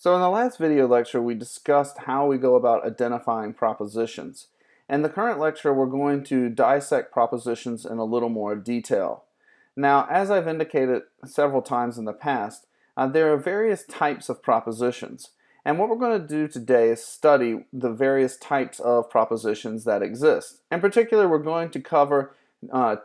So in the last video lecture, we discussed how we go about identifying propositions. In the current lecture, we're going to dissect propositions in a little more detail. Now, as I've indicated several times in the past, there are various types of propositions. And what we're going to do today is study the various types of propositions that exist. In particular, we're going to cover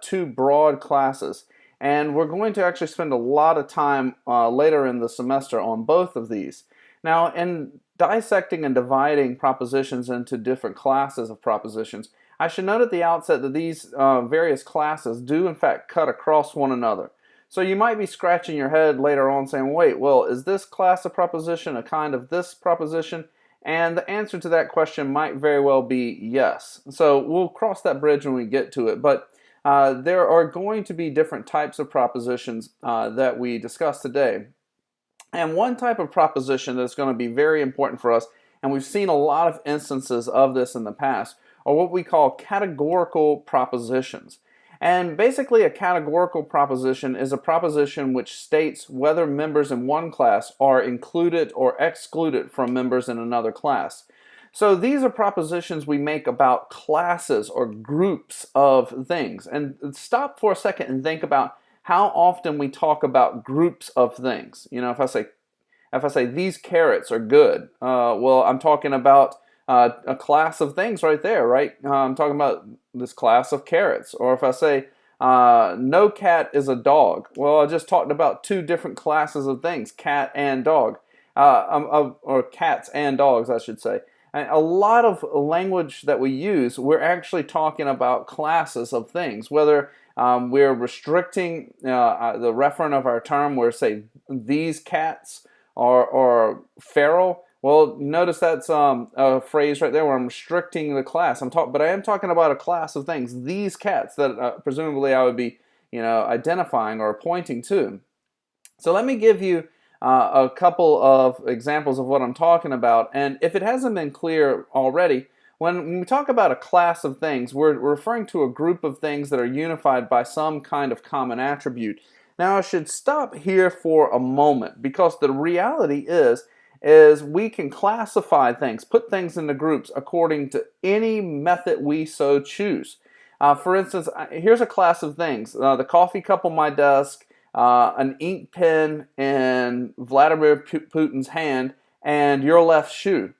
two broad classes. And we're going to actually spend a lot of time later in the semester on both of these. Now, in dissecting and dividing propositions into different classes of propositions, I should note at the outset that these various classes do in fact cut across one another. So you might be scratching your head later on saying, wait, well, is this class of proposition a kind of this proposition? And the answer to that question might very well be yes. So we'll cross that bridge when we get to it. But there are going to be different types of propositions that we discuss today. And one type of proposition that's going to be very important for us, and we've seen a lot of instances of this in the past, are what we call categorical propositions. And basically a categorical proposition is a proposition which states whether members in one class are included or excluded from members in another class. So these are propositions we make about classes or groups of things. And stop for a second and think about how often we talk about groups of things. You know, if I say these carrots are good, well, I'm talking about a class of things right there, right? I'm talking about this class of carrots. Or if I say no cat is a dog, well, I just talked about two different classes of things, cat and dog, or cats and dogs, I should say. And a lot of language that we use, we're actually talking about classes of things, whether we're restricting the referent of our term, where say these cats are feral. Well, notice that's a phrase right there where I'm restricting the class. But I am talking about a class of things. These cats that presumably I would be, identifying or pointing to. So let me give you a couple of examples of what I'm talking about. And if it hasn't been clear already, when we talk about a class of things, we're referring to a group of things that are unified by some kind of common attribute. Now, I should stop here for a moment, because the reality is we can classify things, put things into groups according to any method we so choose. For instance, here's a class of things. The coffee cup on my desk, an ink pen in Vladimir Putin's hand, and your left shoe.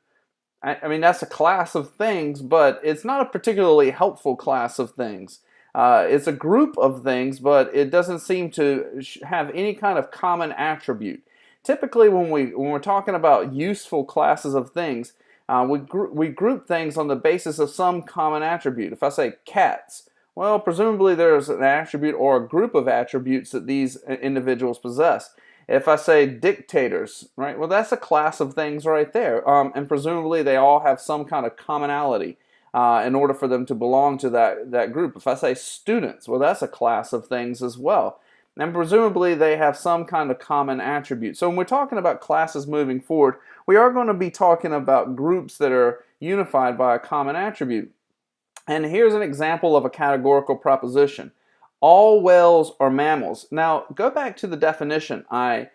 I mean, that's a class of things, but it's not a particularly helpful class of things. It's a group of things, but it doesn't seem to have any kind of common attribute. Typically, when we're talking about useful classes of things, we group things on the basis of some common attribute. If I say cats, well, presumably there's an attribute or a group of attributes that these individuals possess. If I say dictators, right, well, that's a class of things right there. And presumably they all have some kind of commonality in order for them to belong to that group. If I say students, well, that's a class of things as well. And presumably they have some kind of common attribute. So when we're talking about classes moving forward, we are going to be talking about groups that are unified by a common attribute. And here's an example of a categorical proposition. All whales are mammals. Now, go back to the definition I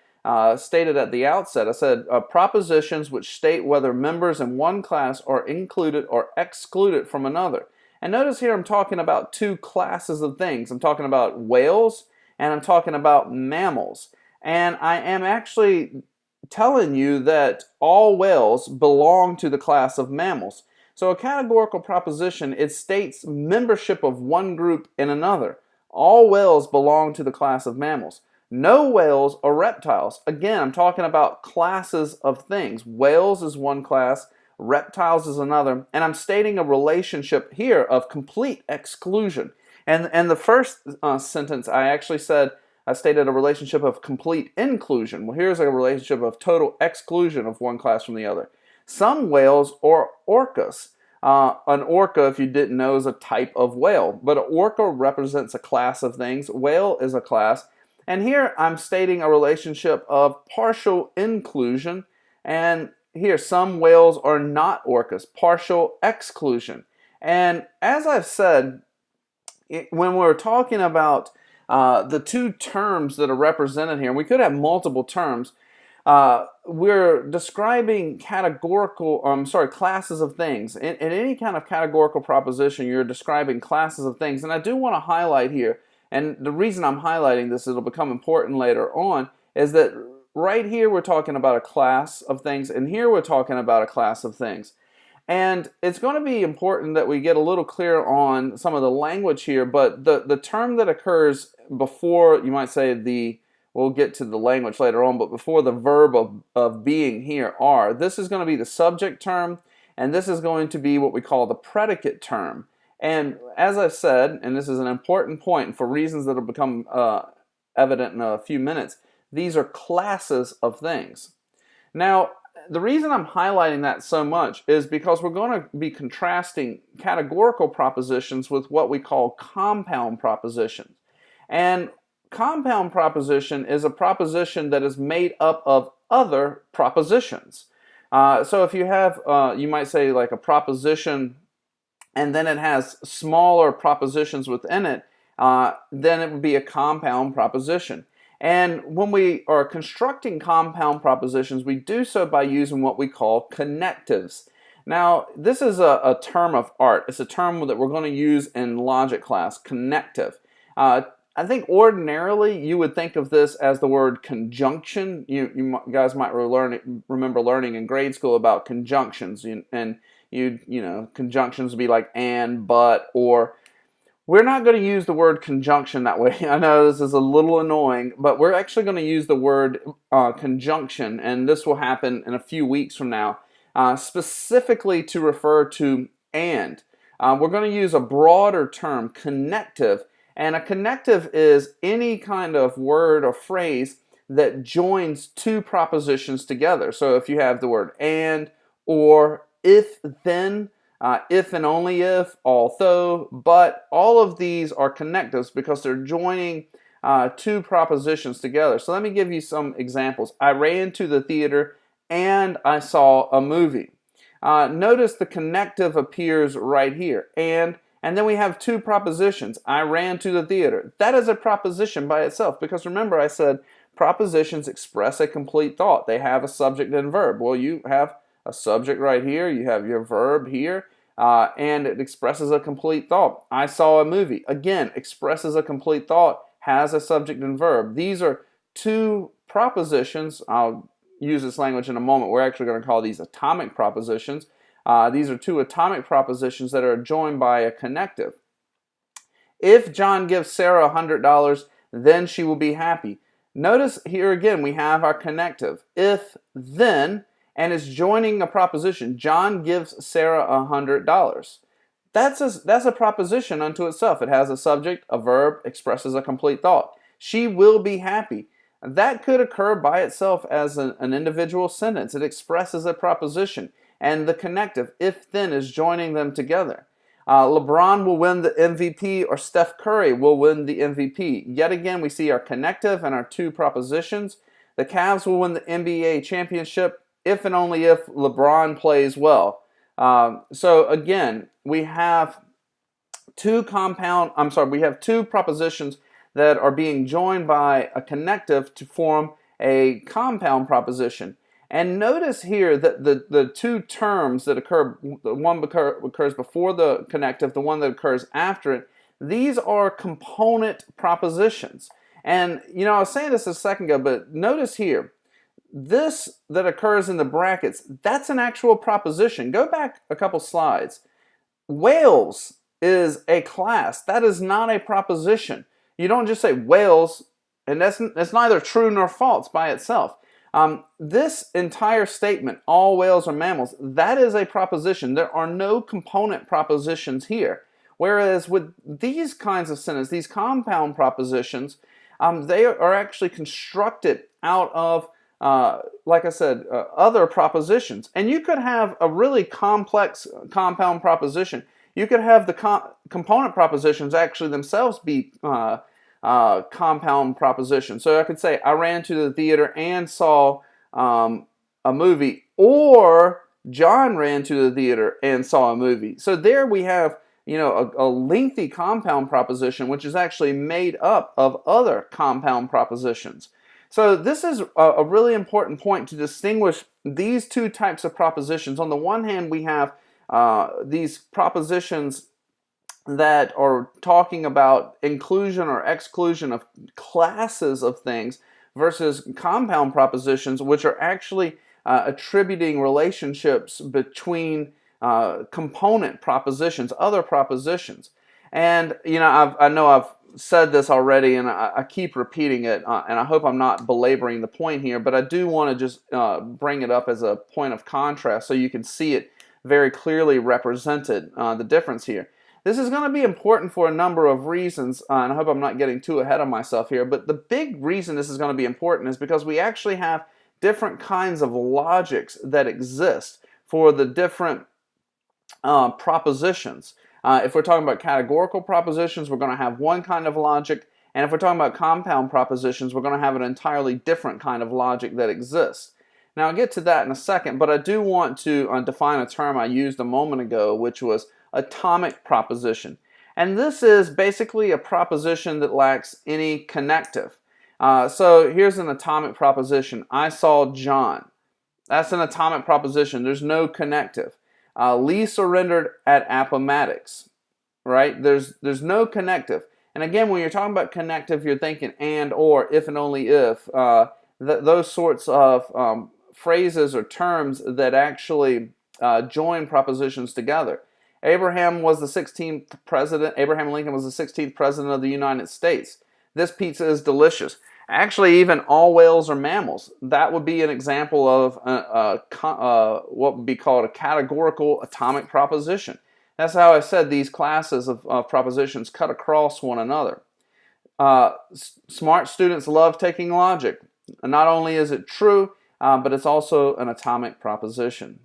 stated at the outset. I said propositions which state whether members in one class are included or excluded from another. And notice here I'm talking about two classes of things. I'm talking about whales and I'm talking about mammals. And I am actually telling you that all whales belong to the class of mammals. So a categorical proposition, it states membership of one group in another. All whales belong to the class of mammals. No whales are reptiles. Again, I'm talking about classes of things. Whales is one class, reptiles is another, and I'm stating a relationship here of complete exclusion. And the first sentence I actually said, I stated a relationship of complete inclusion. Well, here's a relationship of total exclusion of one class from the other. Some whales are orcas. An orca, if you didn't know, is a type of whale. But an orca represents a class of things. Whale is a class. And here I'm stating a relationship of partial inclusion. And here, some whales are not orcas. Partial exclusion. And as I've said, when we're talking about the two terms that are represented here, we could have multiple terms. we're describing classes of things. In any kind of categorical proposition, you're describing classes of things. And I do want to highlight here, and the reason I'm highlighting this, it'll become important later on, is that right here we're talking about a class of things, and here we're talking about a class of things. And it's going to be important that we get a little clear on some of the language here, but the term that occurs before, you might say we'll get to the language later on, but before the verb of being here, are, this is going to be the subject term, and this is going to be what we call the predicate term. And as I said, and this is an important point, and for reasons that will become evident in a few minutes, these are classes of things. Now, the reason I'm highlighting that so much is because we're going to be contrasting categorical propositions with what we call compound propositions. And compound proposition is a proposition that is made up of other propositions. So if you have, you might say like a proposition and then it has smaller propositions within it, then it would be a compound proposition. And when we are constructing compound propositions, we do so by using what we call connectives. Now, this is a term of art. It's a term that we're going to use in logic class, connective. I think ordinarily you would think of this as the word conjunction. You guys might remember learning in grade school about conjunctions, and you know, conjunctions would be like and, but, or. We're not going to use the word conjunction that way. I know this is a little annoying, but we're actually going to use the word conjunction, and this will happen in a few weeks from now, specifically to refer to and. We're going to use a broader term, connective, and a connective is any kind of word or phrase that joins two propositions together. So if you have the word and, or, if, then, if and only if, although, but, all of these are connectives because they're joining two propositions together. So let me give you some examples. I ran to the theater and I saw a movie. Notice the connective appears right here. And then we have two propositions. I ran to the theater. That is a proposition by itself because remember I said propositions express a complete thought. They have a subject and verb. Well, you have a subject right here, you have your verb here, and it expresses a complete thought. I saw a movie. Again, expresses a complete thought, has a subject and verb. These are two propositions. I'll use this language in a moment. We're actually going to call these atomic propositions. These are two atomic propositions that are joined by a connective. If John gives Sarah $100, then she will be happy. Notice here again we have our connective. If, then, and it's joining a proposition. John gives Sarah $100. That's a proposition unto itself. It has a subject, a verb, expresses a complete thought. She will be happy. That could occur by itself as an individual sentence. It expresses a proposition. And the connective, if then, is joining them together. LeBron will win the MVP or Steph Curry will win the MVP. Yet again, we see our connective and our two propositions. The Cavs will win the NBA championship if and only if LeBron plays well. So again, we have two propositions that are being joined by a connective to form a compound proposition. And notice here that the two terms that occur, the one occurs before the connective, the one that occurs after it, these are component propositions. And you know, I was saying this a second ago, but notice here, this that occurs in the brackets, that's an actual proposition. Go back a couple slides. Whales is a class. That is not a proposition. You don't just say whales, and that's neither true nor false by itself. This entire statement, all whales are mammals, that is a proposition. There are no component propositions here. Whereas with these kinds of sentences, these compound propositions, they are actually constructed out of like I said, other propositions. And you could have a really complex compound proposition. You could have the component propositions actually themselves be compound propositions. So I could say, I ran to the theater and saw a movie, or John ran to the theater and saw a movie. So there we have, you know, a lengthy compound proposition which is actually made up of other compound propositions. So this is a really important point to distinguish these two types of propositions. On the one hand, we have these propositions that are talking about inclusion or exclusion of classes of things versus compound propositions, which are actually attributing relationships between component propositions, other propositions. And I know I've said this already, and I keep repeating it, and I hope I'm not belaboring the point here, but I do want to just bring it up as a point of contrast so you can see it very clearly represented, the difference here. This is going to be important for a number of reasons, and I hope I'm not getting too ahead of myself here, but the big reason this is going to be important is because we actually have different kinds of logics that exist for the different propositions. If we're talking about categorical propositions, we're going to have one kind of logic, and if we're talking about compound propositions, we're going to have an entirely different kind of logic that exists. Now, I'll get to that in a second, but I do want to define a term I used a moment ago, which was atomic proposition. And this is basically a proposition that lacks any connective. So here's an atomic proposition. I saw John. That's an atomic proposition. There's no connective. Lee surrendered at Appomattox. Right? There's no connective. And again, when you're talking about connective, you're thinking and, or, if and only if. Those sorts of phrases or terms that actually join propositions together. Abraham was the 16th president. Abraham Lincoln was the 16th president of the United States. This pizza is delicious. Actually, even all whales are mammals. That would be an example of what would be called a categorical atomic proposition. That's how I said these classes of propositions cut across one another. Smart students love taking logic. Not only is it true, but it's also an atomic proposition.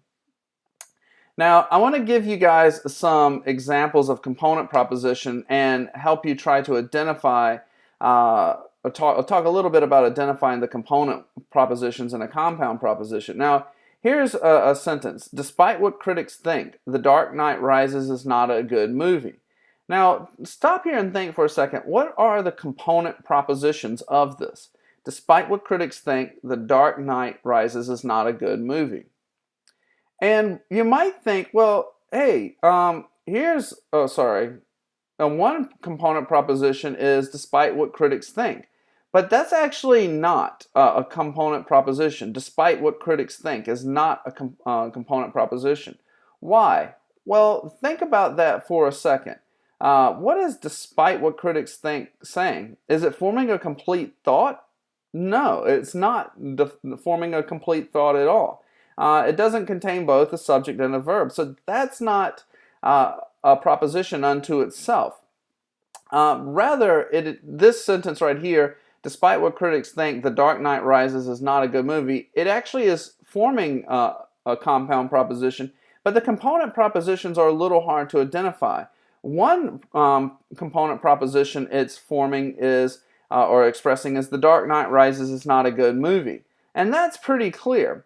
Now, I want to give you guys some examples of component proposition and help you try to identify, I'll talk a little bit about identifying the component propositions in a compound proposition. Now, here's a sentence. Despite what critics think, The Dark Knight Rises is not a good movie. Now, stop here and think for a second. What are the component propositions of this? Despite what critics think, The Dark Knight Rises is not a good movie. And you might think, well, hey, one component proposition is despite what critics think. But that's actually not a component proposition. Despite what critics think is not a component proposition. Why? Well, think about that for a second. What is despite what critics think saying? Is it forming a complete thought? No, it's not forming a complete thought at all. It doesn't contain both a subject and a verb. So that's not a proposition unto itself. Rather, this sentence right here, despite what critics think, The Dark Knight Rises is not a good movie, it actually is forming a compound proposition, but the component propositions are a little hard to identify. One component proposition it's forming is, or expressing, is The Dark Knight Rises is not a good movie. And that's pretty clear.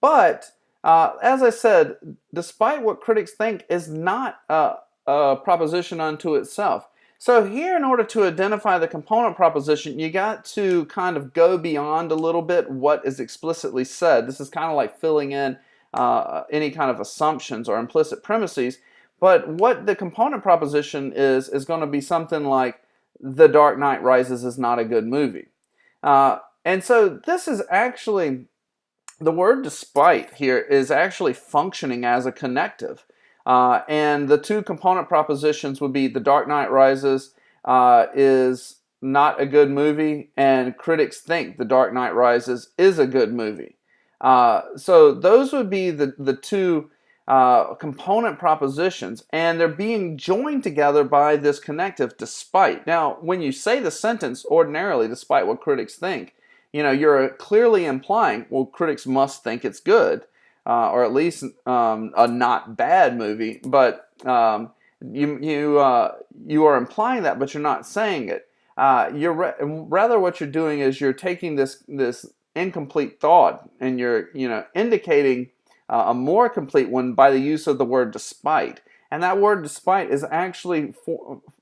But, as I said, despite what critics think is not a proposition unto itself. So here, in order to identify the component proposition, you got to kind of go beyond a little bit what is explicitly said. This is kind of like filling in any kind of assumptions or implicit premises. But what the component proposition is going to be something like, The Dark Knight Rises is not a good movie. And so this is actually, the word despite here is actually functioning as a connective. And the two component propositions would be The Dark Knight Rises is not a good movie, and critics think The Dark Knight Rises is a good movie. So those would be the two component propositions, and they're being joined together by this connective despite. Now, when you say the sentence ordinarily, despite what critics think, you're clearly implying, well, critics must think it's good, or at least a not bad movie. But you are implying that, but you're not saying it. Rather, what you're doing is you're taking this incomplete thought and you're indicating a more complete one by the use of the word despite. And that word despite is actually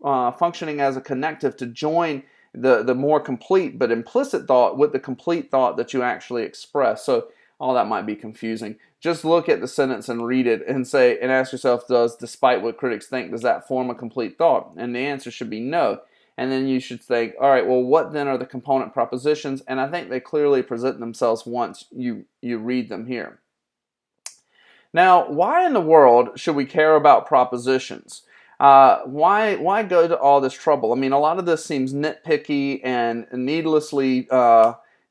functioning as a connective to join the more complete but implicit thought with the complete thought that you actually express. So all that might be confusing. Just look at the sentence and read it and say and ask yourself, despite what critics think, does that form a complete thought? And the answer should be no. And then you should think, all right, well, what then are the component propositions? And I think they clearly present themselves once you read them here. Now, why in the world should we care about propositions? Why go to all this trouble? I mean, a lot of this seems nitpicky and needlessly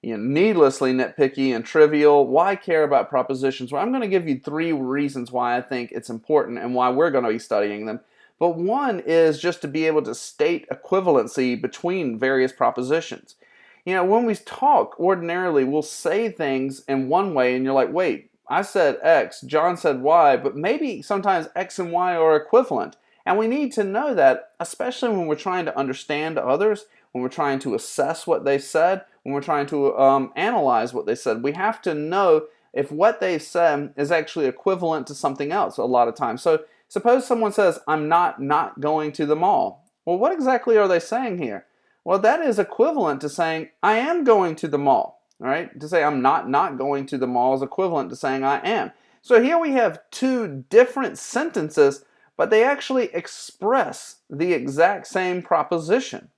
nitpicky and trivial. Why care about propositions? Well, I'm going to give you 3 reasons why I think it's important and why we're going to be studying them. But one is just to be able to state equivalency between various propositions. When we talk ordinarily, we'll say things in one way and you're like, wait, I said X, John said Y, but maybe sometimes X and Y are equivalent. And we need to know that, especially when we're trying to understand others, when we're trying to assess what they said, when we're trying to analyze what they said. We have to know if what they said is actually equivalent to something else a lot of times. So suppose someone says, I'm not going to the mall. Well, what exactly are they saying here? Well, that is equivalent to saying, I am going to the mall. All right? To say I'm not going to the mall is equivalent to saying I am. So here we have 2 different sentences, but they actually express the exact same proposition.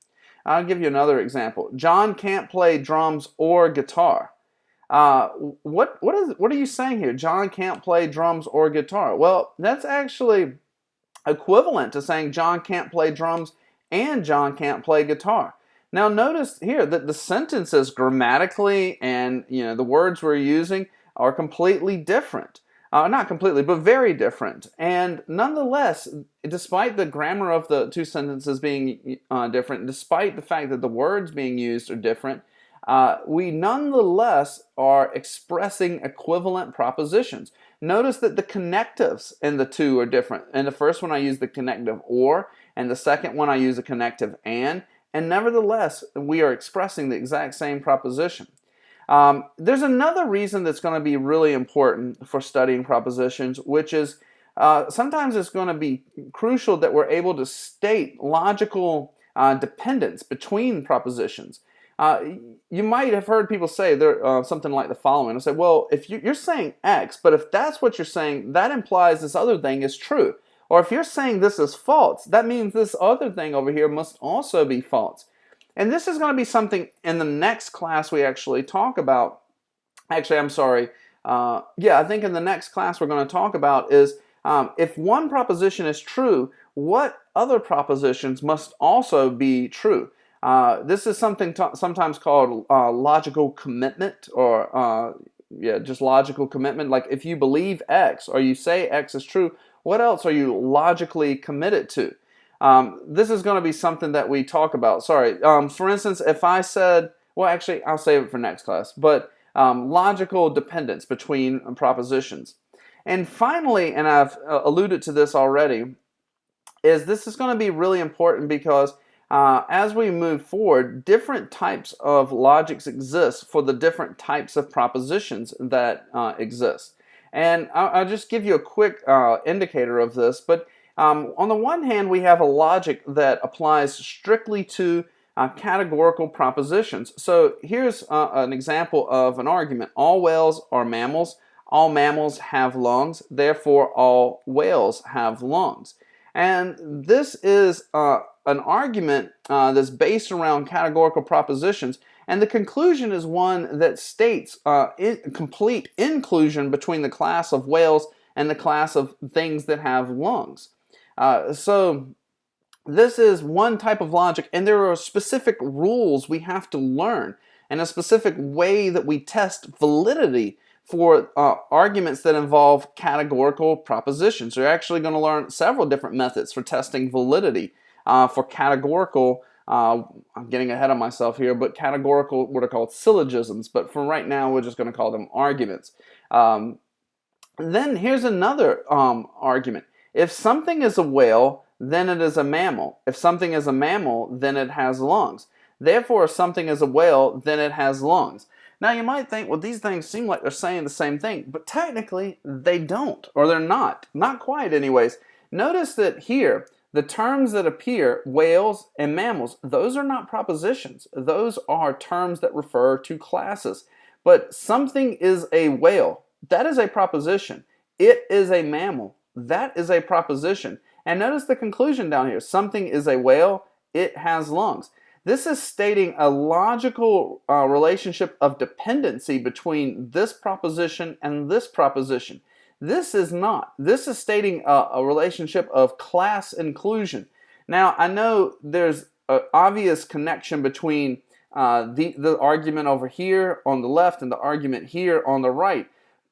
I'll give you another example. John can't play drums or guitar. What are you saying here? John can't play drums or guitar. Well, that's actually equivalent to saying John can't play drums and John can't play guitar. Now notice here that the sentences grammatically and the words we're using are completely different. Not completely, but very different. And nonetheless, despite the grammar of the 2 sentences being different, despite the fact that the words being used are different, we nonetheless are expressing equivalent propositions. Notice that the connectives in the 2 are different. In the first one I use the connective or, and the second one I use the connective and nevertheless we are expressing the exact same proposition. There's another reason that's going to be really important for studying propositions, which is sometimes it's going to be crucial that we're able to state logical dependence between propositions. You might have heard people say something like the following. They'll say, well, if you're saying X, but if that's what you're saying, that implies this other thing is true. Or if you're saying this is false, that means this other thing over here must also be false. And this is going to be something in the next class we actually talk about. Actually, I'm sorry. I think in the next class we're going to talk about is if one proposition is true, what other propositions must also be true. This is something sometimes called logical commitment, or just logical commitment. Like if you believe X or you say X is true, what else are you logically committed to? This is going to be something that we talk about. Sorry. For instance, if I said, well, actually, I'll save it for next class, but logical dependence between propositions. And finally, and I've alluded to this already, is this is going to be really important because as we move forward, different types of logics exist for the different types of propositions that exist. And I'll just give you a quick indicator of this, but on the one hand, we have a logic that applies strictly to categorical propositions. So here's an example of an argument. All whales are mammals. All mammals have lungs. Therefore, all whales have lungs. And this is an argument that's based around categorical propositions. And the conclusion is one that states complete inclusion between the class of whales and the class of things that have lungs. So this is one type of logic, and there are specific rules we have to learn and a specific way that we test validity for arguments that involve categorical propositions. You're actually going to learn several different methods for testing validity for categorical, I'm getting ahead of myself here, but categorical, what are called syllogisms, but for right now we're just going to call them arguments. Then here's another argument. If something is a whale, then it is a mammal. If something is a mammal, then it has lungs. Therefore, if something is a whale, then it has lungs. Now you might think, well, these things seem like they're saying the same thing, but technically they don't, or they're not quite anyways. Notice that here, The terms that appear, whales and mammals, those are not propositions. Those are terms that refer to classes. But something is a whale, that is a proposition. It is a mammal, that is a proposition. And notice the conclusion down here. Something is a whale, it has lungs. This is stating a logical relationship of dependency between this proposition and this proposition. This is not. This is stating a relationship of class inclusion. Now, I know there's an obvious connection between the argument over here on the left and the argument here on the right.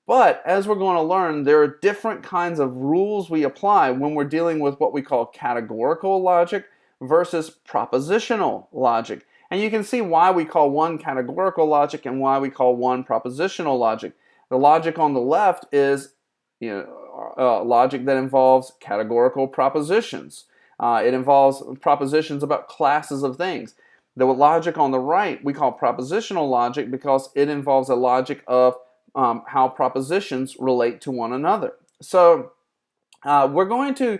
But as we're going to learn, there are different kinds of rules we apply when we're dealing with what we call categorical logic versus propositional logic. And you can see why we call one categorical logic and why we call one propositional logic. The logic on the left is logic that involves categorical propositions. It involves propositions about classes of things. The logic on the right we call propositional logic because it involves a logic of how propositions relate to one another. So we're going to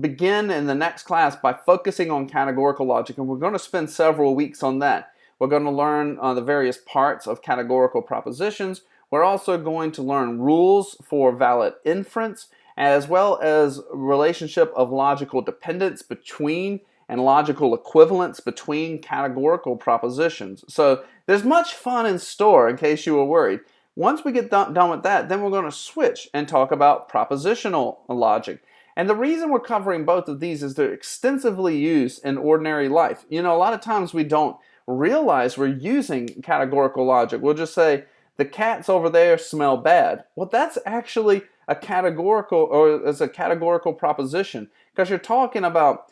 begin in the next class by focusing on categorical logic, and we're going to spend several weeks on that. We're going to learn the various parts of categorical propositions. We're also going to learn rules for valid inference, as well as relationship of logical dependence between and logical equivalence between categorical propositions. So there's much fun in store in case you were worried. Once we get done with that, then we're going to switch and talk about propositional logic. And the reason we're covering both of these is they're extensively used in ordinary life. You know, a lot of times we don't realize we're using categorical logic. We'll just say, the cats over there smell bad. Well, that's actually a categorical, or it's a categorical proposition, because you're talking about,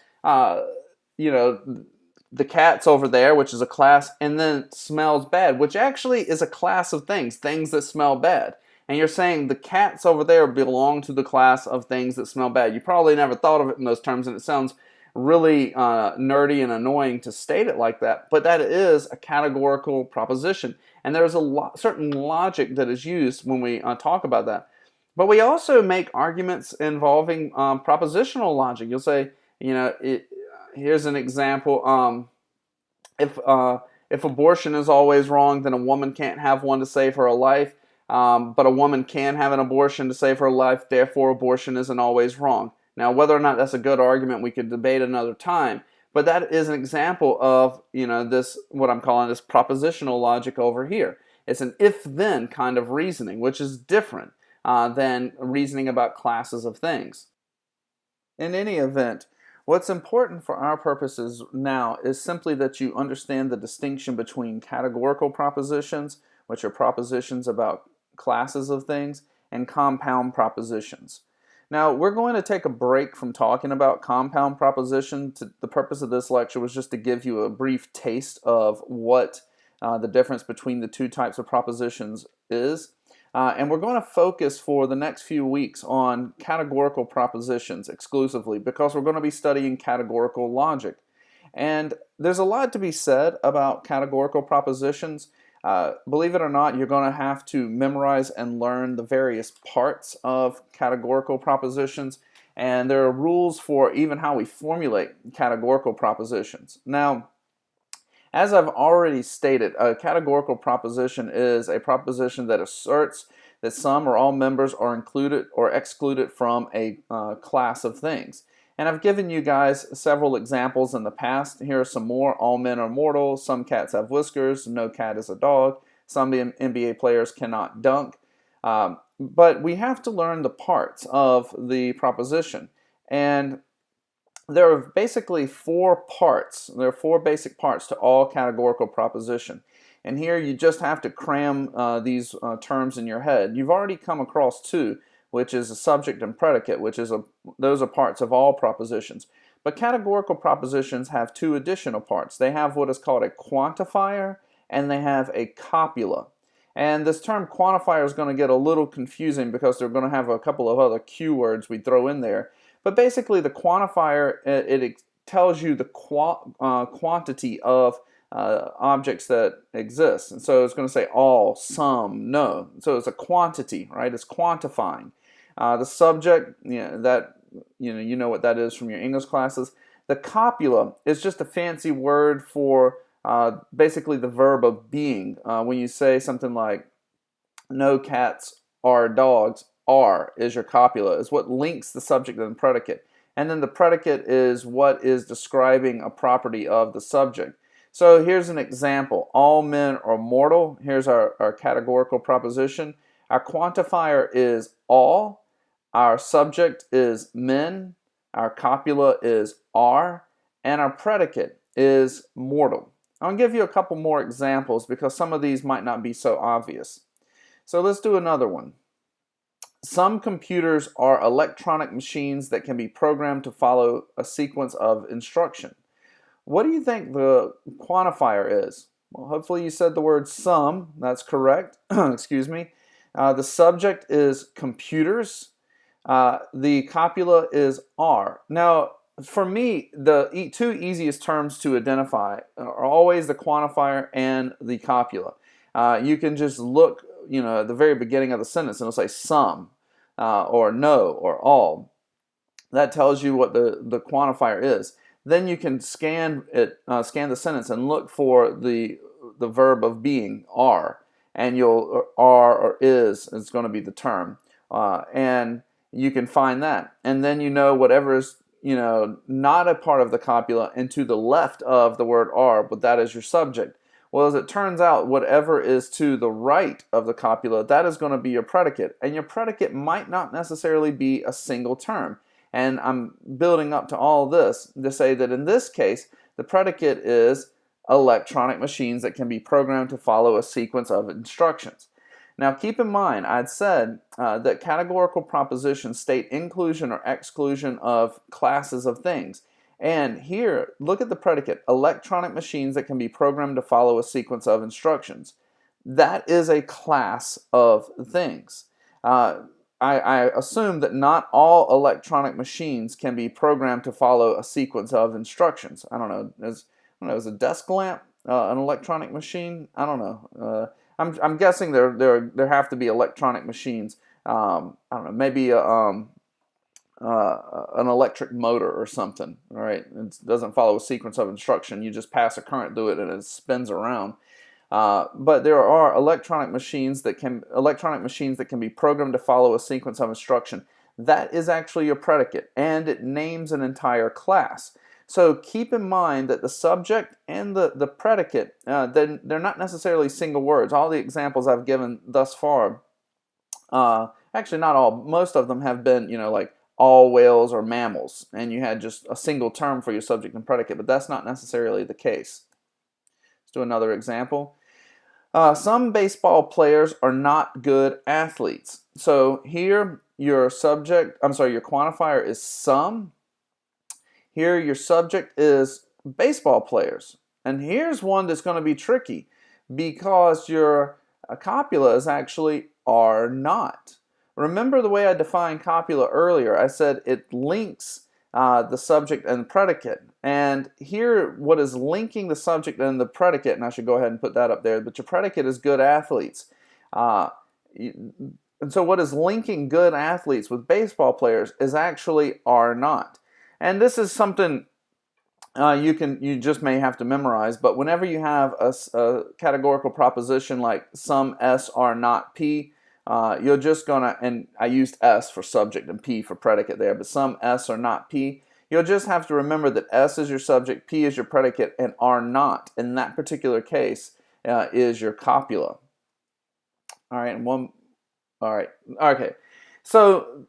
the cats over there, which is a class, and then smells bad, which actually is a class of things that smell bad. And you're saying the cats over there belong to the class of things that smell bad. You probably never thought of it in those terms, and it sounds really nerdy and annoying to state it like that, but that is a categorical proposition. And there's a certain logic that is used when we talk about that. But we also make arguments involving propositional logic. You'll say, here's an example. If abortion is always wrong, then a woman can't have one to save her life. But a woman can have an abortion to save her life, therefore abortion isn't always wrong. Now, whether or not that's a good argument, we could debate another time. But that is an example of, this, what I'm calling this propositional logic over here. It's an if-then kind of reasoning, which is different than reasoning about classes of things. In any event, what's important for our purposes now is simply that you understand the distinction between categorical propositions, which are propositions about classes of things, and compound propositions. Now, we're going to take a break from talking about compound propositions. The purpose of this lecture was just to give you a brief taste of what the difference between the two types of propositions is. And we're going to focus for the next few weeks on categorical propositions exclusively because we're going to be studying categorical logic. And there's a lot to be said about categorical propositions. Believe it or not, you're going to have to memorize and learn the various parts of categorical propositions, and there are rules for even how we formulate categorical propositions. Now, as I've already stated, a categorical proposition is a proposition that asserts that some or all members are included or excluded from a class of things. And I've given you guys several examples in the past. Here are some more. All men are mortal. Some cats have whiskers. No cat is a dog. Some NBA players cannot dunk. But we have to learn the parts of the proposition. And there are basically four parts. There are four basic parts to all categorical proposition. And here you just have to cram these terms in your head. You've already come across two, which is a subject and predicate, those are parts of all propositions. But categorical propositions have two additional parts. They have what is called a quantifier, and they have a copula. And this term quantifier is going to get a little confusing because they're going to have a couple of other Q words we throw in there. But basically the quantifier, it tells you the quantity of objects that exist. And so it's going to say all, some, no. So it's a quantity, right? It's quantifying. The subject, that you know what that is from your English classes. The copula is just a fancy word for basically the verb of being. When you say something like no cats or dogs, are is your copula, is what links the subject and the predicate. And then the predicate is what is describing a property of the subject. So here's an example. All men are mortal. Here's our categorical proposition. Our quantifier is all. Our subject is men. Our copula is are. And our predicate is mortal. I'll give you a couple more examples because some of these might not be so obvious. So let's do another one. Some computers are electronic machines that can be programmed to follow a sequence of instruction. What do you think the quantifier is? Well, hopefully you said the word some. That's correct. Excuse me. The subject is computers. The copula is are. Now, for me, the two easiest terms to identify are always the quantifier and the copula. You can just look, at the very beginning of the sentence and it'll say some, or no, or all. That tells you what the quantifier is. Then you can scan the sentence and look for the verb of being, are, and are or is going to be the term, and you can find that, and then whatever is not a part of the copula and to the left of the word are, but that is your subject. Well, as it turns out, whatever is to the right of the copula, that is going to be your predicate, and your predicate might not necessarily be a single term. And I'm building up to all this to say that in this case, the predicate is electronic machines that can be programmed to follow a sequence of instructions. Now keep in mind, I'd said that categorical propositions state inclusion or exclusion of classes of things. And here, look at the predicate, electronic machines that can be programmed to follow a sequence of instructions. That is a class of things. I assume that not all electronic machines can be programmed to follow a sequence of instructions. I don't know. Is a desk lamp an electronic machine? I don't know. I'm guessing there have to be electronic machines. I don't know. Maybe an electric motor or something. All right, it doesn't follow a sequence of instruction. You just pass a current through it and it spins around. But there are electronic machines that can be programmed to follow a sequence of instruction. That is actually your predicate, and it names an entire class. So keep in mind that the subject and the predicate, they're not necessarily single words. All the examples I've given thus far, actually not all, most of them have been, like all whales or mammals, and you had just a single term for your subject and predicate, but that's not necessarily the case. Let's do another example. Some baseball players are not good athletes. So here your quantifier is some. Here your subject is baseball players. And here's one that's going to be tricky because your copula is actually are not. Remember the way I defined copula earlier. I said it links the subject and the predicate. And here, what is linking the subject and the predicate, and I should go ahead and put that up there, but your predicate is good athletes. And so what is linking good athletes with baseball players is actually are not. And this is something you just may have to memorize, but whenever you have a categorical proposition like some S are not P, you're just gonna, and I used S for subject and P for predicate there, but some S are not P, you'll just have to remember that S is your subject, P is your predicate, and are not, in that particular case, is your copula. Okay. So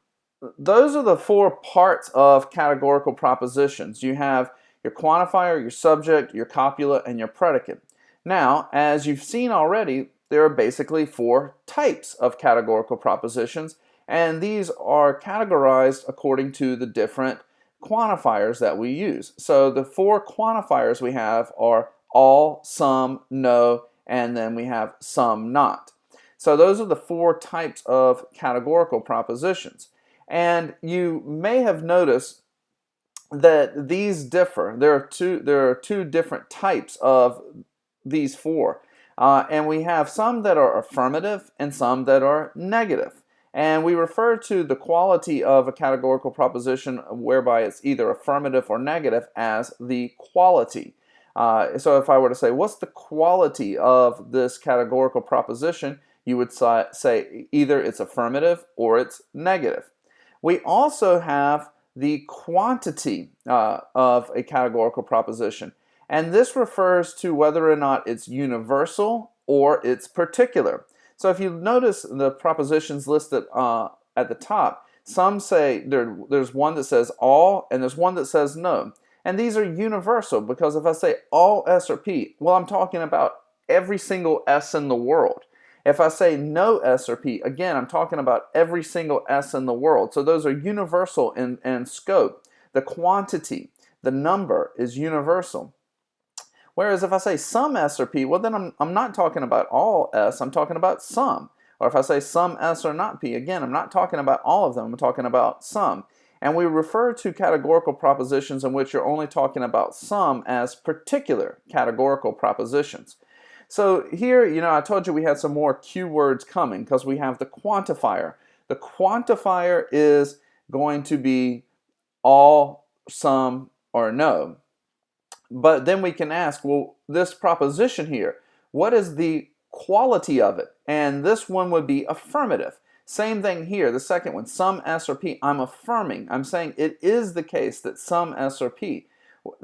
those are the four parts of categorical propositions. You have your quantifier, your subject, your copula, and your predicate. Now, as you've seen already, there are basically four types of categorical propositions, and these are categorized according to the different quantifiers that we use. So the four quantifiers we have are all, some, no, and then we have some, not. So those are the four types of categorical propositions. And you may have noticed that these differ. There are two different types of these four. And we have some that are affirmative and some that are negative. And we refer to the quality of a categorical proposition whereby it's either affirmative or negative as the quality. So if I were to say, what's the quality of this categorical proposition? You would say either it's affirmative or it's negative. We also have the quantity of a categorical proposition. And this refers to whether or not it's universal or it's particular. So if you notice the propositions listed at the top, some say there's one that says all and there's one that says no. And these are universal because if I say all S or P, well, I'm talking about every single S in the world. If I say no S or P, again, I'm talking about every single S in the world. So those are universal in scope. The quantity, the number is universal. Whereas if I say some S or P, well then I'm not talking about all S, I'm talking about some. Or if I say some S or not P, again, I'm not talking about all of them, I'm talking about some. And we refer to categorical propositions in which you're only talking about some as particular categorical propositions. So here, I told you we had some more Q words coming because we have the quantifier. The quantifier is going to be all, some, or no. But then we can ask, well, this proposition here, what is the quality of it? And this one would be affirmative. Same thing here, the second one, some S or P, I'm affirming. I'm saying it is the case that some S or P.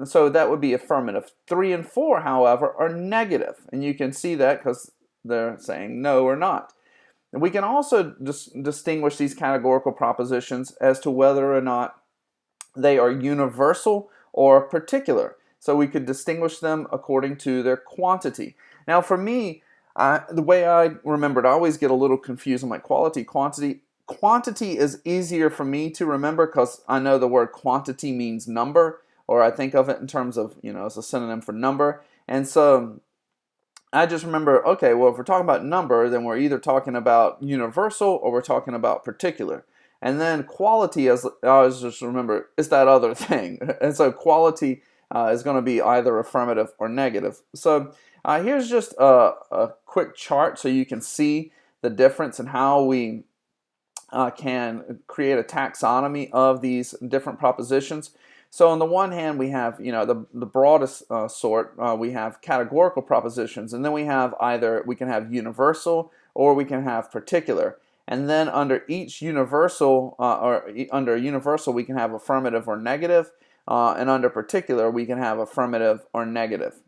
So that would be affirmative. 3 and 4, however, are negative. And you can see that because they're saying no or not. And we can also distinguish these categorical propositions as to whether or not they are universal or particular. So we could distinguish them according to their quantity. Now for me, the way I remember it, I always get a little confused. I'm like, quality, quantity. Quantity is easier for me to remember because I know the word quantity means number, or I think of it in terms of, as a synonym for number. And so I just remember, okay, well, if we're talking about number, then we're either talking about universal or we're talking about particular. And then quality, as I always just remember, is that other thing. And so quality is going to be either affirmative or negative. So here's just a quick chart so you can see the difference in how we can create a taxonomy of these different propositions. So on the one hand, we have the broadest sort. We have categorical propositions, and then we have we can have universal or we can have particular. And then under each universal under universal, we can have affirmative or negative, and under particular, we can have affirmative or negative.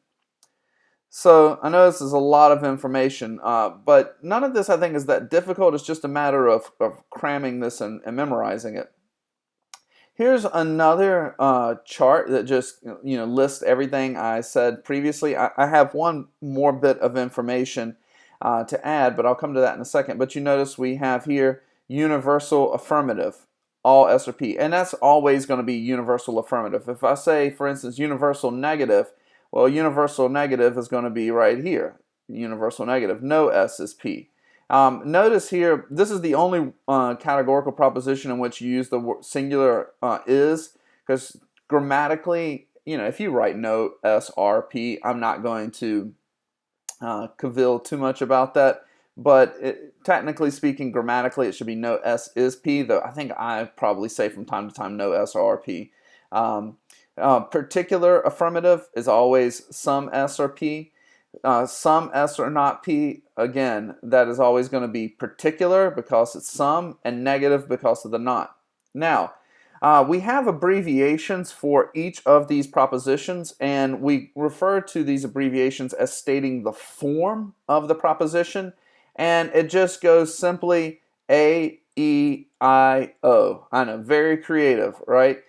So I know this is a lot of information, but none of this I think is that difficult. It's just a matter of cramming this and memorizing it. Here's another chart that just lists everything I said previously. I have one more bit of information to add, but I'll come to that in a second. But you notice we have here universal affirmative, all S or P, and that's always going to be universal affirmative. If I say, for instance, universal negative, well, universal negative is going to be right here. Universal negative, no S is P. Notice here, this is the only categorical proposition in which you use the word singular is, because grammatically, if you write no S, R, P, I'm not going to cavil too much about that. But technically speaking, grammatically, it should be no S is P, though I think I probably say from time to time no S or R, P. Particular affirmative is always some S or P. Some S or not P, again, that is always going to be particular because it's some, and negative because of the not. Now, we have abbreviations for each of these propositions, and we refer to these abbreviations as stating the form of the proposition, and it just goes simply A, E, I, O. I know, very creative, right?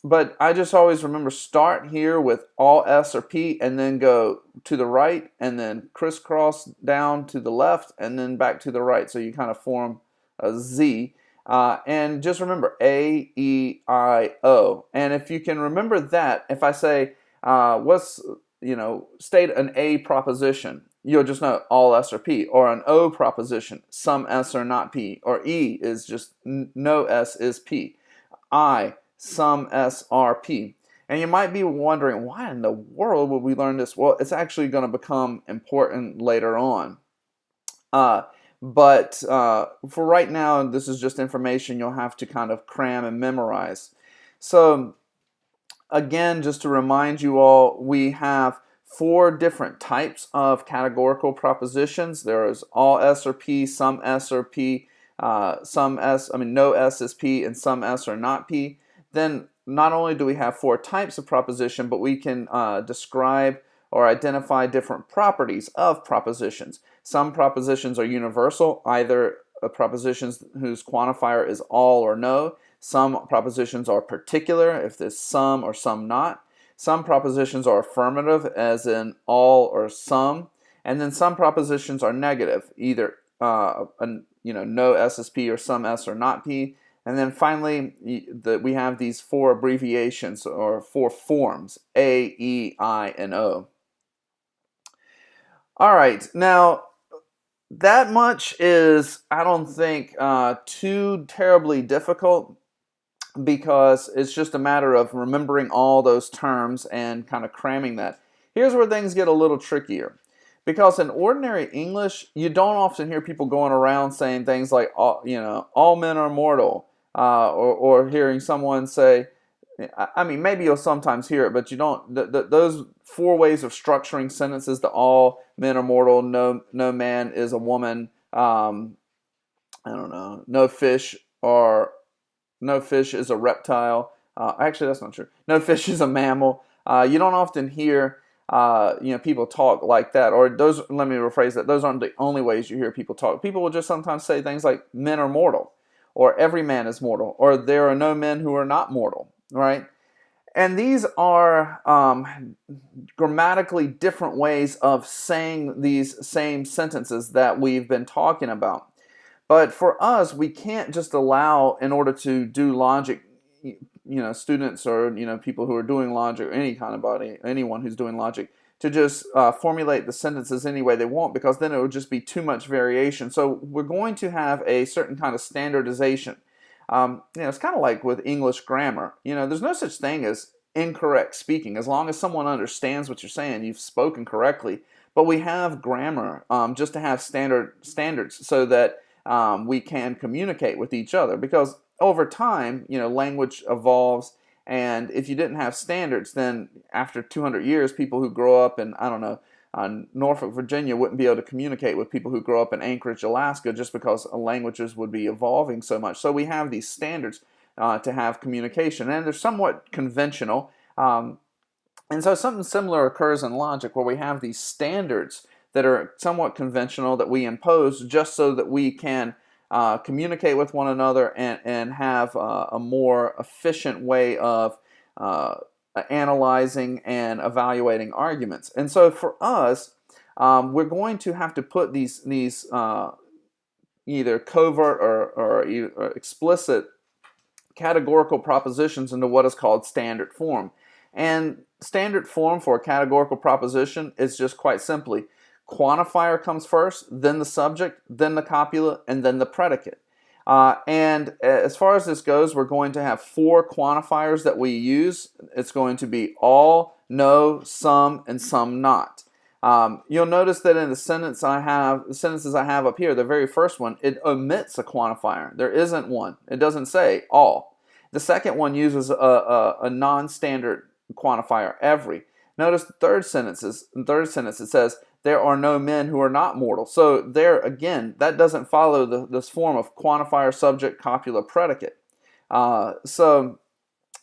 But I just always remember start here with all S or P and then go to the right and then crisscross down to the left and then back to the right. So you kind of form a Z. And just remember A, E, I, O. And if you can remember that, if I say, state an A proposition, you'll just know all S or P. Or an O proposition, some S or not P. Or E is just no S is P. I, some S, R, P. And you might be wondering, why in the world would we learn this? Well, it's actually going to become important later on. But for right now, this is just information you'll have to kind of cram and memorize. So again, just to remind you all, we have 4 different types of categorical propositions. There is all S or P, some S or P, no S is P, and some S are not P. Then not only do we have 4 types of proposition, but we can describe or identify different properties of propositions. Some propositions are universal, either propositions whose quantifier is all or no. Some propositions are particular, if there's some or some not. Some propositions are affirmative, as in all or some. And then some propositions are negative, either no S is P or some S or not P. And then finally, we have these 4 abbreviations or 4 forms, A, E, I, and O. All right, now that much is, I don't think, too terribly difficult, because it's just a matter of remembering all those terms and kind of cramming that. Here's where things get a little trickier, because in ordinary English, you don't often hear people going around saying things like, all men are mortal, or hearing someone say, I mean, maybe you'll sometimes hear it, but you don't. Those 4 ways of structuring sentences: the all men are mortal, no man is a woman, I don't know, no fish is a reptile. Actually, that's not true. No fish is a mammal. You don't often hear people talk like that. Or those. Let me rephrase that. Those aren't the only ways you hear people talk. People will just sometimes say things like "men are mortal," or "every man is mortal," or "there are no men who are not mortal." Right? And these are grammatically different ways of saying these same sentences that we've been talking about. But for us, we can't just allow, in order to do logic, students or people who are doing logic, or any kind of body, anyone who's doing logic, to just formulate the sentences any way they want, because then it would just be too much variation. So we're going to have a certain kind of standardization. It's kind of like with English grammar. There's no such thing as incorrect speaking. As long as someone understands what you're saying, you've spoken correctly. But we have grammar just to have standards, so that we can communicate with each other, because over time, language evolves, and if you didn't have standards, then after 200 years, people who grow up in, I don't know, Norfolk, Virginia wouldn't be able to communicate with people who grow up in Anchorage, Alaska, just because languages would be evolving so much. So we have these standards to have communication, and they're somewhat conventional. And so something similar occurs in logic, where we have these standards that are somewhat conventional that we impose just so that we can communicate with one another and have a more efficient way of analyzing and evaluating arguments. And so for us, we're going to have to put these either covert or explicit categorical propositions into what is called standard form. And standard form for a categorical proposition is just quite simply: quantifier comes first, then the subject, then the copula, and then the predicate. And as far as this goes, we're going to have 4 quantifiers that we use. It's going to be all, no, some, and some not. You'll notice that in the sentences I have up here, the very first one, it omits a quantifier. There isn't one. It doesn't say all. The second one uses a non-standard quantifier, every. Notice the third sentence, it says, there are no men who are not mortal. So there, again, that doesn't follow this form of quantifier, subject, copula, predicate. So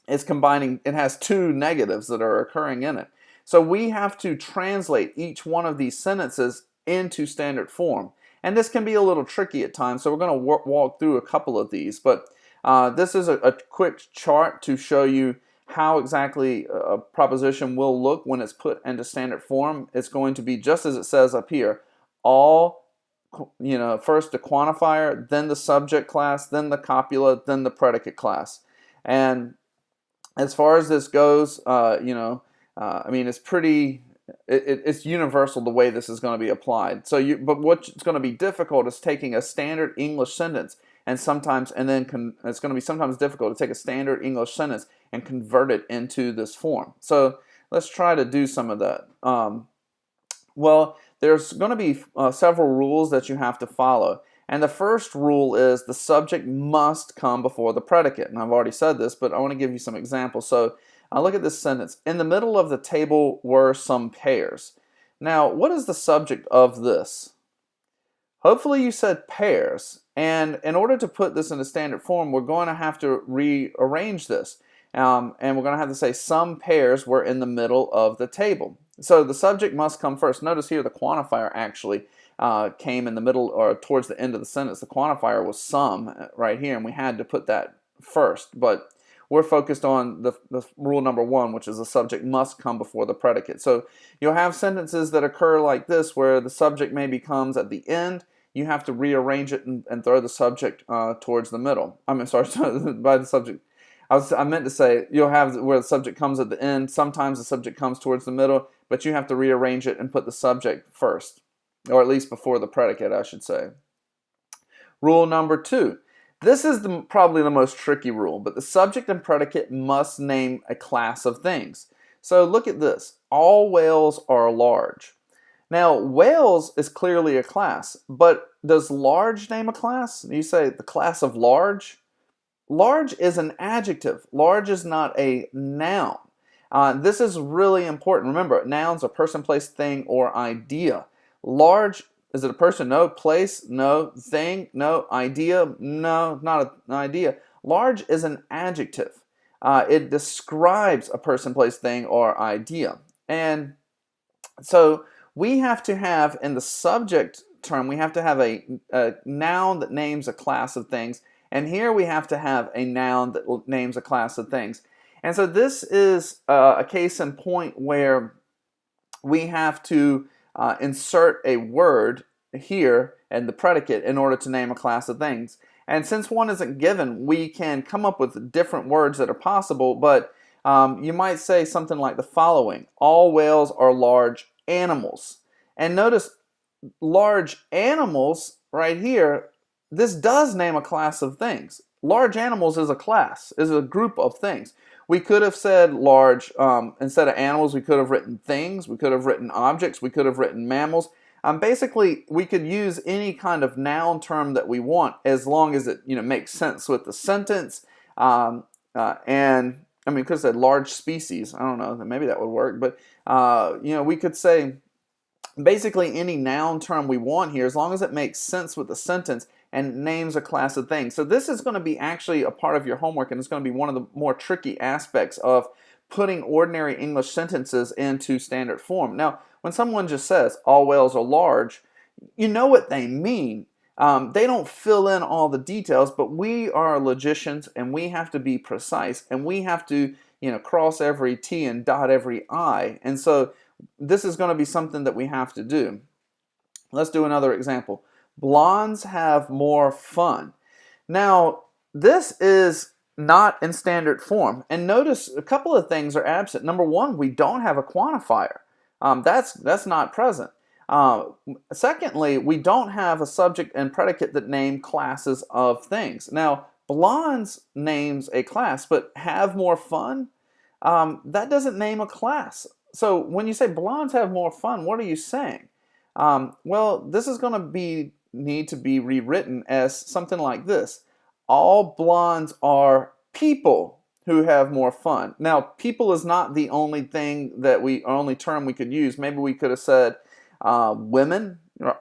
it's combining, it has 2 negatives that are occurring in it. So we have to translate each one of these sentences into standard form. And this can be a little tricky at times, so we're going to walk through a couple of these. But this is a quick chart to show you how exactly a proposition will look when it's put into standard form. It's going to be just as it says up here: all, first the quantifier, then the subject class, then the copula, then the predicate class. And as far as this goes, I mean, it's pretty, it's universal the way this is going to be applied. But what's going to be difficult is taking a standard English sentence it's going to be sometimes difficult to take a standard English sentence and convert it into this form. So let's try to do some of that. Well, there's going to be several rules that you have to follow. And the first rule is the subject must come before the predicate. And I've already said this, but I want to give you some examples. So look at this sentence. In the middle of the table were some pears. Now, what is the subject of this? Hopefully you said pears. And in order to put this in a standard form, we're going to have to rearrange this. And we're going to have to say some pears were in the middle of the table. So the subject must come first. Notice here the quantifier actually came in the middle or towards the end of the sentence. The quantifier was some right here, and we had to put that first. But we're focused on the rule number 1, which is the subject must come before the predicate. So you'll have sentences that occur like this, where the subject maybe comes at the end. You have to rearrange it and throw the subject towards the middle. I mean, sorry, by the subject. I meant to say you'll have where the subject comes at the end. Sometimes the subject comes towards the middle, but you have to rearrange it and put the subject first, or at least before the predicate, I should say. Rule number 2. This is probably the most tricky rule, but the subject and predicate must name a class of things. So look at this. All whales are large. Now, whales is clearly a class, but does large name a class? You say the class of large? Large is an adjective. Large is not a noun. This is really important. Remember, nouns are person, place, thing, or idea. Large, is it a person? No. Place? No. Thing? No. Idea? No, not an idea. Large is an adjective. It describes a person, place, thing, or idea. And so we have to have, in the subject term, we have to have a noun that names a class of things. And here we have to have a noun that names a class of things. And so this is a case in point where we have to insert a word here and the predicate in order to name a class of things. And since one isn't given, we can come up with different words that are possible, but you might say something like the following. All whales are large animals. And notice large animals right here, this does name a class of things. Large animals is a class, is a group of things. We could have said large, instead of animals, we could have written things, we could have written objects, we could have written mammals. Basically, we could use any kind of noun term that we want as long as it makes sense with the sentence. And I mean, we could have said large species. I don't know, maybe that would work. But we could say basically any noun term we want here as long as it makes sense with the sentence and names a class of things. So this is going to be actually a part of your homework, and it's going to be one of the more tricky aspects of putting ordinary English sentences into standard form. Now, when someone just says, all whales are large, you know what they mean. They don't fill in all the details, but we are logicians, and we have to be precise, and we have to cross every T and dot every I. And so this is going to be something that we have to do. Let's do another example. Blondes have more fun. Now, this is not in standard form. And notice a couple of things are absent. Number 1, we don't have a quantifier. That's not present. Secondly, we don't have a subject and predicate that name classes of things. Now, blondes names a class, but have more fun? That doesn't name a class. So when you say blondes have more fun, what are you saying? Well, this is going to need to be rewritten as something like this. All blondes are people who have more fun. Now, people is not the only only term we could use. Maybe we could have said women.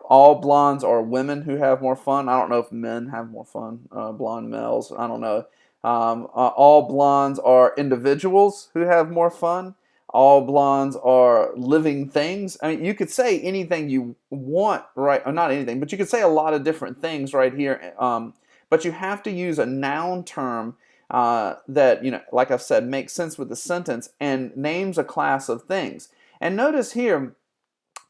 All blondes are women who have more fun. I don't know if men have more fun. Blonde males. I don't know. All blondes are individuals who have more fun. All blondes are living things. I mean, you could say anything you want, right? Or not anything, but you could say a lot of different things right here. But you have to use a noun term that, like I've said, makes sense with the sentence and names a class of things. And notice here,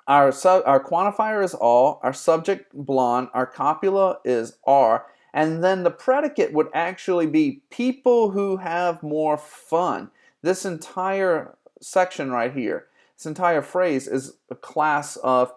our quantifier is all, our subject blonde, our copula is are, and then the predicate would actually be people who have more fun. This entire section right here, this entire phrase is a class of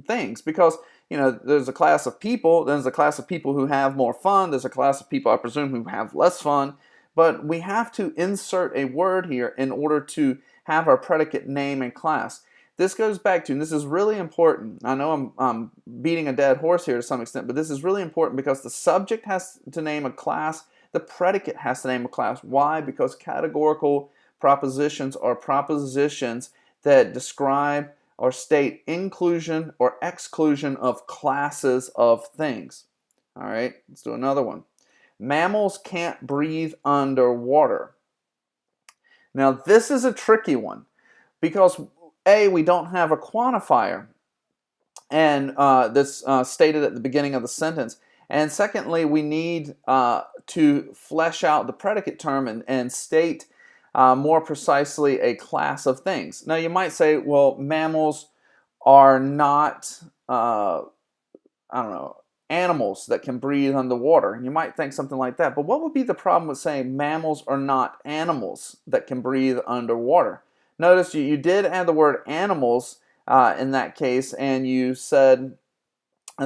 things, because there's a class of people, there's a class of people who have more fun, there's a class of people, I presume, who have less fun, but we have to insert a word here in order to have our predicate name and class. This goes back to, and this is really important. I know I'm beating a dead horse here to some extent, but this is really important because the subject has to name a class, the predicate has to name a class. Why? Because categorical propositions are propositions that describe or state inclusion or exclusion of classes of things. All right, let's do another one. Mammals can't breathe underwater. Now, this is a tricky one because A, we don't have a quantifier, and that's stated at the beginning of the sentence. And secondly, we need to flesh out the predicate term and state more precisely a class of things. Now, you might say, well, mammals are not, I don't know, animals that can breathe underwater. You might think something like that. But what would be the problem with saying mammals are not animals that can breathe underwater? Notice you did add the word animals in that case, and you said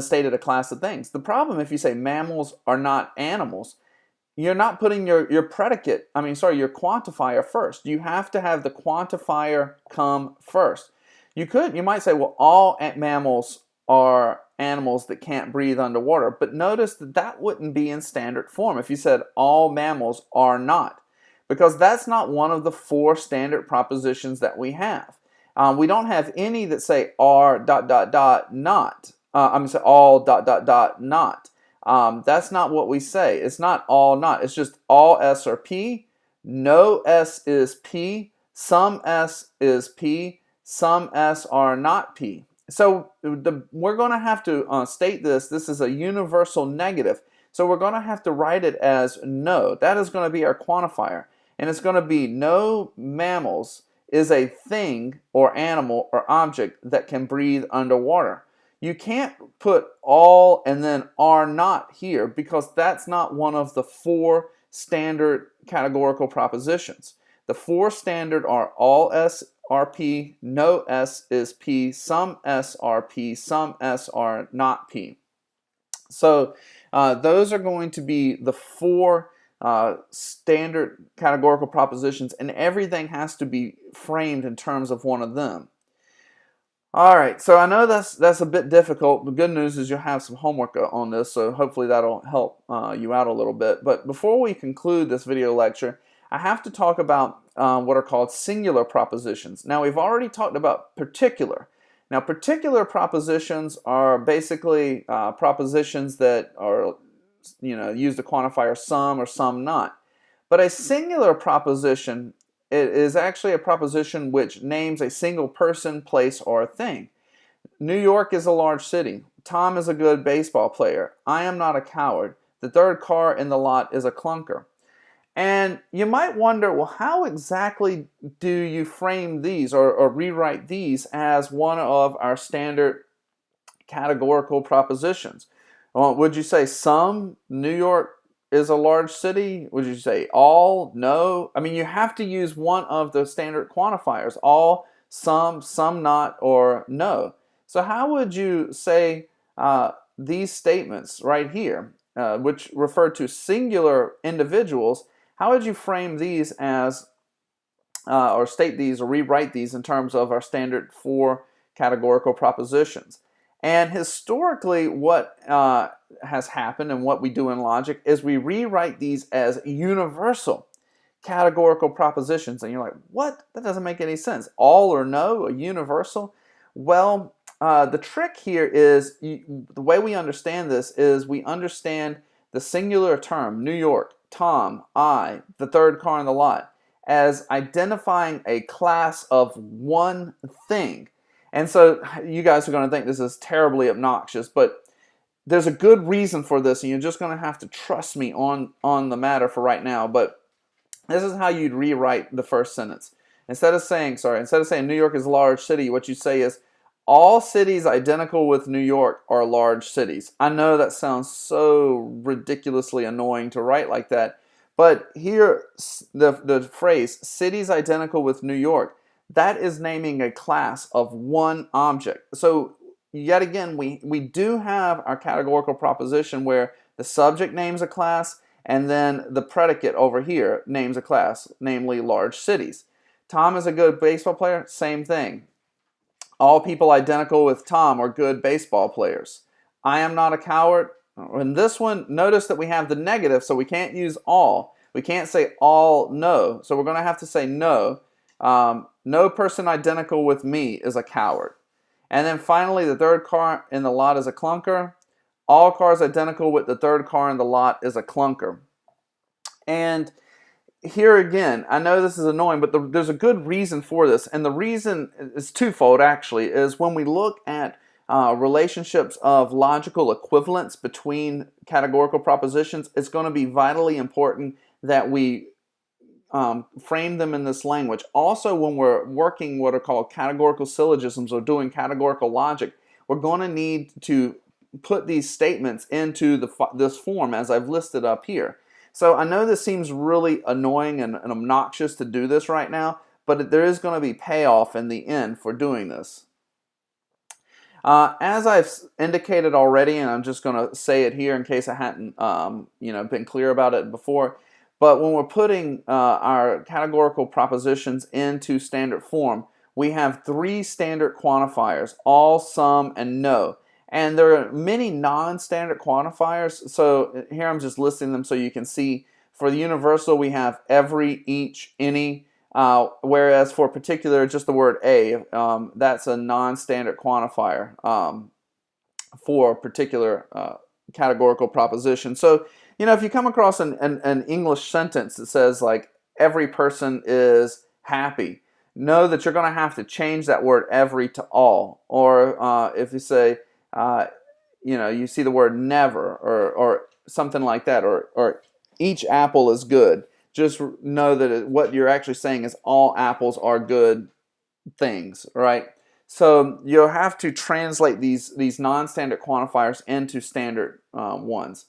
stated a class of things. The problem if you say mammals are not animals, you're not putting your predicate, your quantifier first. You have to have the quantifier come first. You might say, well, all mammals are animals that can't breathe underwater, but notice that that wouldn't be in standard form if you said all mammals are not, because that's not one of the 4 standard propositions that we have. We don't have any that say are ... not. All ... not. That's not what we say. It's not all not. It's just all S are P, no S is P, some S is P, some S are not P. So we're going to have to state this. This is a universal negative. So we're going to have to write it as no. That is going to be our quantifier. And it's going to be no mammals is a thing or animal or object that can breathe underwater. You can't put all and then are not here because that's not one of the 4 standard categorical propositions. The 4 standard are all S are P, no S is P, some S are P, some S are not P. So those are going to be the 4 standard categorical propositions, and everything has to be framed in terms of one of them. All right, so I know that's a bit difficult. The good news is you'll have some homework on this, so hopefully that'll help you out a little bit. But before we conclude this video lecture, I have to talk about what are called singular propositions. Now, we've already talked about particular. Now, particular propositions are basically propositions that are, use the quantifier some or some not. But a singular proposition, it is actually a proposition which names a single person, place, or thing. New York is a large city. Tom is a good baseball player. I am not a coward. The third car in the lot is a clunker. And you might wonder, well, how exactly do you frame these or rewrite these as one of our standard categorical propositions? Would you say some, New York is a large city? Would you say all, no? You have to use one of the standard quantifiers, all, some not, or no. So how would you say these statements right here, which refer to singular individuals, how would you frame these as, or state these or rewrite these in terms of our standard 4 categorical propositions? And historically, what has happened and what we do in logic is we rewrite these as universal categorical propositions. And you're like, what? That doesn't make any sense. All or no, a universal? Well, the trick here is, the way we understand this is we understand the singular term, New York, Tom, I, the third car in the lot, as identifying a class of one thing. And so you guys are going to think this is terribly obnoxious, but there's a good reason for this, and you're just going to have to trust me on the matter for right now. But this is how you'd rewrite the first sentence. Instead of saying New York is a large city, what you say is, all cities identical with New York are large cities. I know that sounds so ridiculously annoying to write like that, but here the phrase, cities identical with New York, that is naming a class of one object. So yet again, we do have our categorical proposition where the subject names a class and then the predicate over here names a class, namely large cities. Tom is a good baseball player, same thing. All people identical with Tom are good baseball players. I am not a coward. In this one, notice that we have the negative, so we can't use all. We can't say all no. So we're going to have to say no. No person identical with me is a coward. And then finally, the third car in the lot is a clunker. All cars identical with the third car in the lot is a clunker. And here again, I know this is annoying, but there's a good reason for this. And the reason is twofold, actually, is when we look at relationships of logical equivalence between categorical propositions, it's going to be vitally important that we frame them in this language. Also, when we're working what are called categorical syllogisms or doing categorical logic, we're going to need to put these statements into this form as I've listed up here. So I know this seems really annoying and obnoxious to do this right now, but there is going to be payoff in the end for doing this. As I've indicated already, and I'm just going to say it here in case I hadn't been clear about it before, but when we're putting our categorical propositions into standard form, we have three standard quantifiers: all, some, and no. And there are many non-standard quantifiers, so here I'm just listing them so you can see. For the universal, we have every, each, any, whereas for particular, just the word a, that's a non-standard quantifier for particular categorical proposition. So, if you come across an English sentence that says, like, every person is happy, know that you're going to have to change that word every to all. Or if you say, you see the word never or something like that, or each apple is good, just know that what you're actually saying is all apples are good things, right? So you'll have to translate these non-standard quantifiers into standard ones.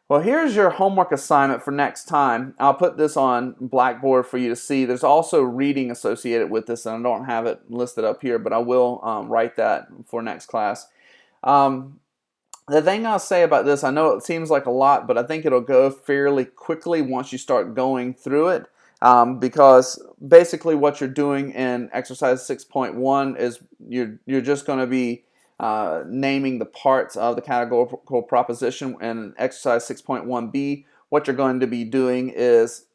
Well, here's your homework assignment for next time. I'll put this on Blackboard for you to see. There's also reading associated with this, and I don't have it listed up here, but I will write that for next class. The thing I'll say about this, I know it seems like a lot, but I think it'll go fairly quickly once you start going through it, because basically what you're doing in exercise 6.1 is you're just going to be naming the parts of the categorical proposition. And in exercise 6.1b, what you're going to be doing is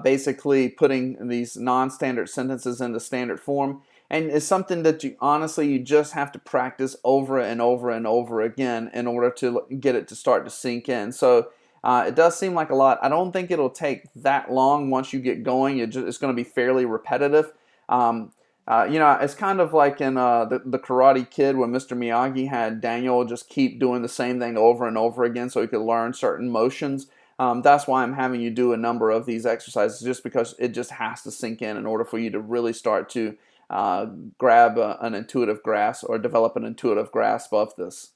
basically putting these non-standard sentences into standard form. And it's something that you just have to practice over and over and over again in order to get it to start to sink in. So it does seem like a lot. I don't think it'll take that long once you get going. It's going to be fairly repetitive. It's kind of like in the Karate Kid when Mr. Miyagi had Daniel just keep doing the same thing over and over again so he could learn certain motions. That's why I'm having you do a number of these exercises, just because it just has to sink in order for you to really start to grab an intuitive grasp or develop an intuitive grasp of this.